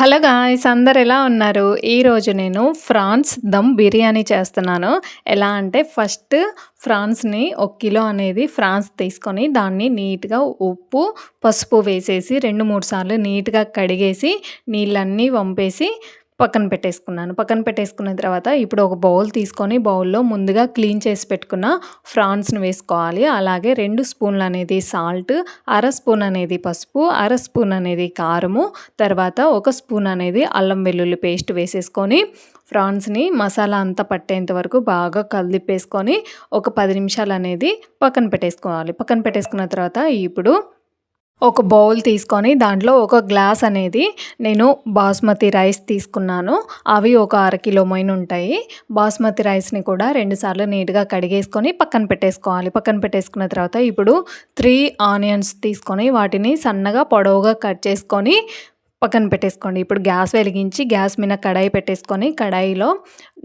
Hello guys, అందరు ఎలా ఉన్నారు? ఈరోజు నేను ఫ్రాన్స్ దమ్ బిర్యానీ చేస్తున్నాను. ఎలా అంటే ఫస్ట్ ఫ్రాన్స్‌ని 1 కిలో అనేది ఫ్రాన్స్ తీసుకొని దాన్ని నీట్‌గా ఉప్పు, పసుపు వేసేసి 2, 3 సార్లు నీట్‌గా కడిగేసి నీళ్ళన్నీ వంపేసి పక్కన పెట్టేసుకున్నాను. పక్కన పెట్టేసుకున్న తర్వాత ఇప్పుడు ఒక బౌల్ తీసుకొని బౌల్‌లో ముందుగా క్లీన్ చేసి పెట్టుకున్న ఫ్రాన్స్‌ని వేసుకోవాలి. అలాగే 2 స్పూన్లు అనేది సాల్ట్, అర స్పూన్ అనేది పసుపు, అర స్పూన్ అనేది కారము, తర్వాత 1 స్పూన్ అనేది అల్లం వెల్లుల్లి పేస్ట్ వేసేసుకొని ఫ్రాన్స్‌ని మసాలా అంతా పట్టేంత వరకు బాగా కలిపేసుకొని ఒక 10 నిమిషాలు అనేది పక్కన పెట్టేసుకోవాలి. పక్కన పెట్టేసుకున్న తర్వాత ఇప్పుడు ఒక బౌల్ తీసుకొని దాంట్లో ఒక గ్లాస్ అనేది నేను బాస్మతి రైస్ తీసుకున్నాను. అవి ఒక అరకిలో ఉంటాయి. బాస్మతి రైస్ని కూడా 2 సార్లు నీట్‌గా కడిగేసుకొని పక్కన పెట్టేసుకోవాలి. పక్కన పెట్టేసుకున్న తర్వాత ఇప్పుడు 3 ఆనియన్స్ తీసుకొని వాటిని సన్నగా పొడవుగా కట్ చేసుకొని పక్కన పెట్టేసుకోండి. ఇప్పుడు గ్యాస్ వెలిగించి గ్యాస్ మీద కడాయి పెట్టేసుకొని కడాయిలో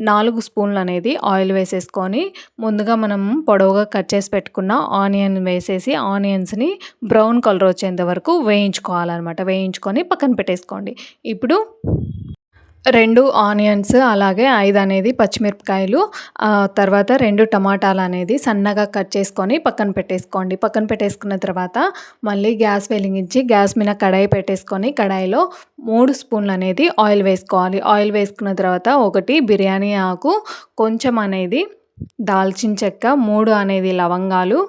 4 స్పూన్లు అనేది ఆయిల్ వేసేసుకొని ముందుగా మనం పొడవుగా కట్ చేసి పెట్టుకున్న ఆనియన్ వేసేసి ఆనియన్స్ని బ్రౌన్ కలర్ వచ్చేంత వరకు వేయించుకోవాలన్నమాట. వేయించుకొని పక్కన పెట్టేసుకోండి. ఇప్పుడు 2 ఆనియన్స్ అలాగే 5 అనేది పచ్చిమిరపకాయలు, తర్వాత 2 టమాటాలు అనేది సన్నగా కట్ చేసుకొని పక్కన పెట్టేసుకోండి. పక్కన పెట్టేసుకున్న తర్వాత మళ్ళీ గ్యాస్ వెలిగించి గ్యాస్ మీద కడాయి పెట్టేసుకొని కడాయిలో 3 స్పూన్లు అనేది ఆయిల్ వేసుకోవాలి. ఆయిల్ వేసుకున్న తర్వాత 1 బిర్యానీ ఆకు, కొంచెం అనేది దాల్చిన చెక్క, 3 అనేది లవంగాలు,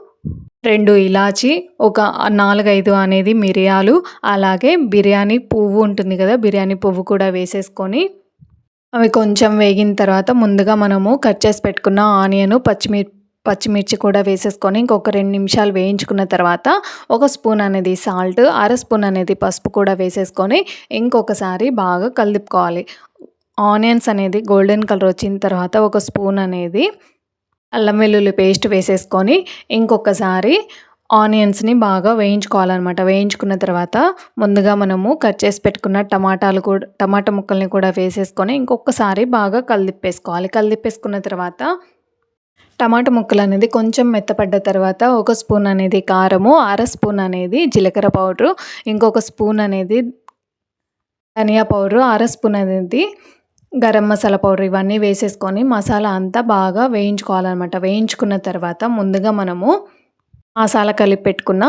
2 ఇలాచి, ఒక 4, 5 అనేది మిరియాలు, అలాగే బిర్యానీ పువ్వు ఉంటుంది కదా, బిర్యానీ పువ్వు కూడా వేసేసుకొని అవి కొంచెం వేగిన తర్వాత ముందుగా మనము కట్ చేసి పెట్టుకున్న ఆనియన్, పచ్చిమిర్చి కూడా వేసేసుకొని ఇంకొక 2 నిమిషాలు వేయించుకున్న తర్వాత 1 స్పూన్ అనేది సాల్ట్, అర స్పూన్ అనేది పసుపు కూడా వేసేసుకొని ఇంకొకసారి బాగా కలుపుకోవాలి. ఆనియన్స్ అనేది గోల్డెన్ కలర్ వచ్చిన తర్వాత 1 స్పూన్ అనేది అల్లం వెల్లుల్లి పేస్ట్ వేసేసుకొని ఇంకొకసారి ఆనియన్స్ని బాగా వేయించుకోవాలన్నమాట. వేయించుకున్న తర్వాత ముందుగా మనము కట్ చేసి పెట్టుకున్న టమాటా ముక్కల్ని కూడా వేసేసుకొని ఇంకొకసారి బాగా కలిపేసుకోవాలి. కలిపేసుకున్న తర్వాత టమాటా ముక్కలు అనేది కొంచెం మెత్తపడ్డ తర్వాత 1 స్పూన్ అనేది కారము, అర స్పూన్ అనేది జీలకర్ర పౌడరు, ఇంకొక స్పూన్ అనేది ధనియా పౌడరు, అర స్పూన్ అనేది గరం మసాలా పౌడర్, ఇవన్నీ వేసేసుకొని మసాలా అంతా బాగా వేయించుకోవాలన్నమాట. వేయించుకున్న తర్వాత ముందుగా మనము మసాలా కలిపి పెట్టుకున్న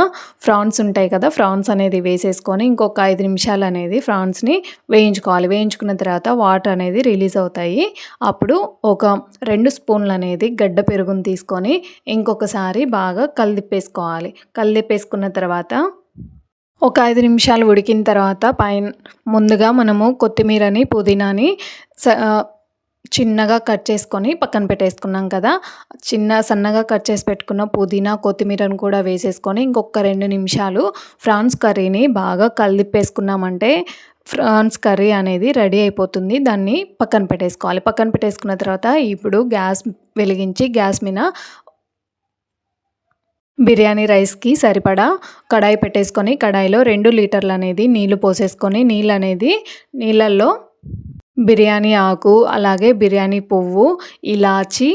ఫ్రాన్స్ ఉంటాయి కదా, ఫ్రాన్స్ అనేది వేసేసుకొని ఇంకొక 5 నిమిషాలు అనేది ఫ్రాన్స్ని వేయించుకోవాలి. వేయించుకున్న తర్వాత వాటర్ అనేది రిలీజ్ అవుతాయి. అప్పుడు ఒక 2 స్పూన్లు అనేది గడ్డ పెరుగుని తీసుకొని ఇంకొకసారి బాగా కలిపేసుకోవాలి. కలిపేసుకున్న తర్వాత ఒక 5 నిమిషాలు ఉడికిన తర్వాత ముందుగా మనము కొత్తిమీరని, పుదీనాని చిన్నగా కట్ చేసుకొని పక్కన పెట్టేసుకున్నాం కదా, సన్నగా కట్ చేసి పెట్టుకున్న పుదీనా, కొత్తిమీరను కూడా వేసేసుకొని ఇంకొక 2 నిమిషాలు ఫ్రాన్స్ కర్రీని బాగా కలిపేసుకున్నామంటే ఫ్రాన్స్ కర్రీ అనేది రెడీ అయిపోతుంది. దాన్ని పక్కన పెట్టేసుకోవాలి. పక్కన పెట్టేసుకున్న తర్వాత ఇప్పుడు గ్యాస్ వెలిగించి గ్యాస్ మీద బిర్యానీ రైస్కి సరిపడా కడాయి పెట్టేసుకొని కడాయిలో 2 లీటర్లు అనేది నీళ్లు పోసేసుకొని నీళ్ళల్లో బిర్యానీ ఆకు, అలాగే బిర్యానీ పువ్వు, ఇలాచి,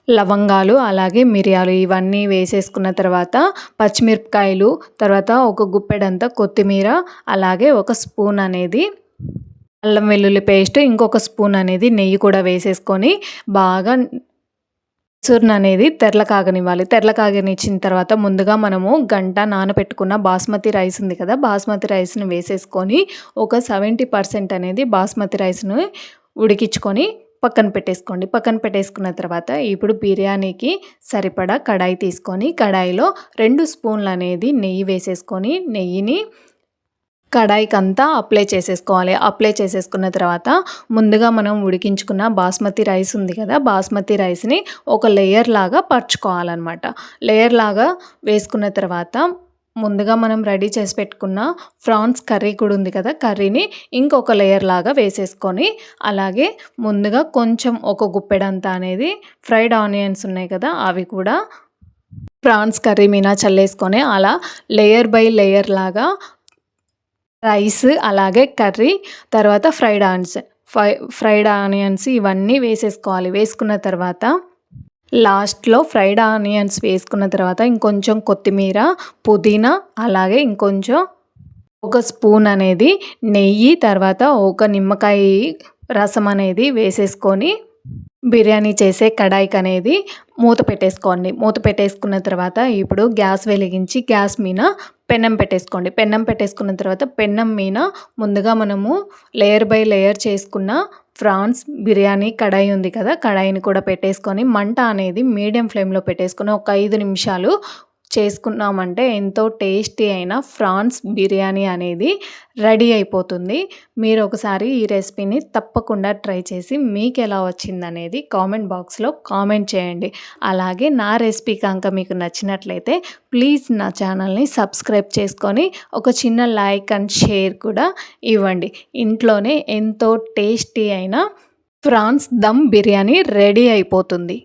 లవంగాలు, అలాగే మిరియాలు ఇవన్నీ వేసేసుకున్న తర్వాత పచ్చిమిరపకాయలు, తర్వాత ఒక గుప్పెడంత కొత్తిమీర, అలాగే 1 స్పూన్ అనేది అల్లం వెల్లుల్లి పేస్ట్, ఇంకొక స్పూన్ అనేది నెయ్యి కూడా వేసేసుకొని బాగా సుర్న అనేది తెరల కాగనివ్వాలి. తెరల కాగనిచ్చిన తర్వాత ముందుగా మనము గంట నానబెట్టుకున్న బాస్మతి రైస్ ఉంది కదా, బాస్మతి రైస్ని వేసేసుకొని ఒక 70% అనేది బాస్మతి రైస్ను ఉడికించుకొని పక్కన పెట్టేసుకోండి. పక్కన పెట్టేసుకున్న తర్వాత ఇప్పుడు బిర్యానీకి సరిపడా కడాయి తీసుకొని కడాయిలో 2 స్పూన్లు అనేది నెయ్యి వేసేసుకొని నెయ్యిని కడాయికి అంతా అప్లై చేసేసుకోవాలి. అప్లై చేసేసుకున్న తర్వాత ముందుగా మనం ఉడికించుకున్న బాస్మతి రైస్ ఉంది కదా, బాస్మతి రైస్ని ఒక లేయర్ లాగా పరుచుకోవాలన్నమాట. లేయర్ లాగా వేసుకున్న తర్వాత ముందుగా మనం రెడీ చేసి పెట్టుకున్న ఫ్రాన్స్ కర్రీ కూడా ఉంది కదా, కర్రీని ఇంకొక లేయర్ లాగా వేసేసుకొని అలాగే ముందుగా కొంచెం ఒక గుప్పెడంతా అనేది ఫ్రైడ్ ఆనియన్స్ ఉన్నాయి కదా, అవి కూడా ఫ్రాన్స్ కర్రీ మీద చల్లేసుకొని అలా లేయర్ బై లేయర్ లాగా రైస్, అలాగే కర్రీ, తర్వాత ఫ్రైడ్ ఆనియన్స్ ఇవన్నీ వేసేసుకోవాలి. వేసుకున్న తర్వాత లాస్ట్లో ఫ్రైడ్ ఆనియన్స్ వేసుకున్న తర్వాత ఇంకొంచెం కొత్తిమీర, పుదీనా, అలాగే ఇంకొంచెం ఒక స్పూన్ అనేది నెయ్యి, తర్వాత ఒక నిమ్మకాయ రసం అనేది వేసేసుకొని బిర్యానీ చేసే కడాయికనేది మూత పెట్టేసుకోండి. మూత పెట్టేసుకున్న తర్వాత ఇప్పుడు గ్యాస్ వెలిగించి గ్యాస్ మీద పెన్నం పెట్టేసుకోండి. పెన్నం పెట్టేసుకున్న తర్వాత పెన్నం మీద ముందుగా మనము లేయర్ బై లేయర్ చేసుకున్న ఫ్రాన్స్ బిర్యానీ కడాయి ఉంది కదా, కడాయిని కూడా పెట్టేసుకొని మంట అనేది మీడియం ఫ్లేమ్లో పెట్టేసుకొని ఒక 5 నిమిషాలు చేసుకున్నామంటే ఎంతో టేస్టీ అయిన ఫ్రాన్స్ బిర్యానీ అనేది రెడీ అయిపోతుంది. మీరు ఒకసారి ఈ రెసిపీని తప్పకుండా ట్రై చేసి మీకు ఎలా వచ్చిందనేది కామెంట్ బాక్స్లో కామెంట్ చేయండి. అలాగే నా రెసిపీ కనుక మీకు నచ్చినట్లయితే ప్లీజ్ నా ఛానల్ని సబ్స్క్రైబ్ చేసుకొని ఒక చిన్న లైక్ అండ్ షేర్ కూడా ఇవ్వండి. ఇంట్లోనే ఎంతో టేస్టీ అయిన ఫ్రాన్స్ దమ్ బిర్యానీ రెడీ అయిపోతుంది.